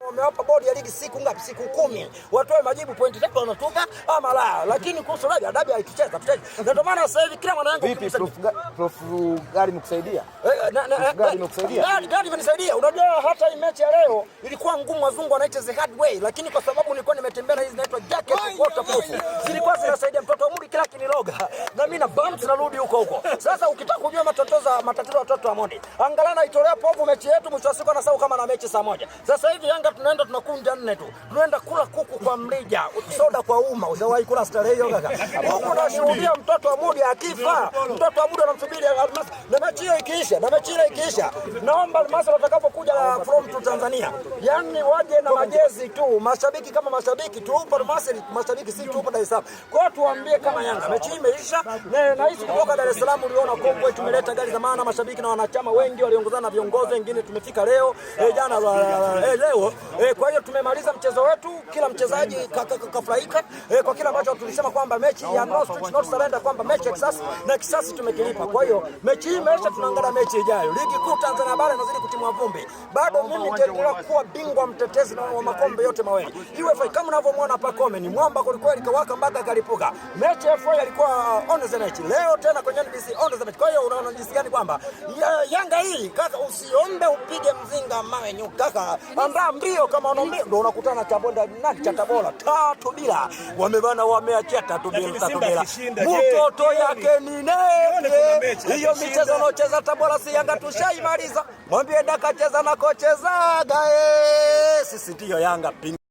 Wamewapa bodi ya ligi siku ngapi? Siku 10. Watoe majibu pointi tatu wanatupa ama la. Lakini kuhusu dabi haitucheza tutacheza. Na ndio maana sasa hivi kila mwana Yanga Prof gari mkusaidia. Gari imenisaidia. Unajua hata hii mechi ya leo ilikuwa ngumu, wazungu wanaita the hard way, lakini kwa sababu nilikuwa nimetembea na hizi zinaitwa jacket waterproof. Zilikuwa zinasaidia mtoto wa Mudi kila kiniloga. Na mimi na bumps narudi huko. Sasa ukitaka kujua matatizo ya watoto wa Mudi, angalana itolea povu mechi yetu mwisho wa siku na sababu kama na mechi saa moja. Sasa hivi Yanga tunaenda tunakunja 4 tu. Tunaenda kula kuku kwa mrija, soda kwa uma. Ushawahi kula starehe hiyo kaka? Huko nashuhudia mtoto wa Mudi akifa. Mtoto wa Mudi anamsubiri Almasi. Na mechi hiyo ikiisha, naomba Almasi watakapokuja from to Tanzania, yani waje na majezi tu. Mashabiki kama mashabiki tu, Almasi mashabiki si tu Dar es Salaam. Kwa hiyo tuambie kama Yanga mechi hii imeisha, na hisi kutoka Dar es Salaam uliona Kongo tumeleta gari za maana, mashabiki na wanachama wengi waliongozana na viongozi wengine, tumefika leo jana leo. Kwa hiyo tumemaliza mchezo wetu, kila mchezaji kafurahika kwa kila ambacho tulisema kwamba mechi ya no street not surrender, kwamba mechi ya kisasi tumekilipa. Kwa hiyo mechi hii imeisha, tunaangalia mechi ijayo. Ligi kuu Tanzania bara inazidi kutimua vumbi. Bado mimi nitaendelea kuwa bingwa mtetezi wa makombe yote mawili. UEFA kama unavyomwona Pacome ni mwamba kweli, kawaka mpaka kalipuka. Mechi ya FA ilikuwa on the match. Leo tena kwenye NBC on the match. Kwa hiyo unaona jinsi gani kwamba Yanga hii kaka, usiombe upige mzinga mawe nyuka kaka. Andaa mbio kama unaomba ndio unakutana cha bonda nani cha Tabora 3-0. Wamebana wameachia 3-0. Mtoto yake ni nene. Hiyo michezo anaocheza Tabora si Yanga tushaimaliza. Mwambie daka cheza na kochezaga sisi ndio Yanga.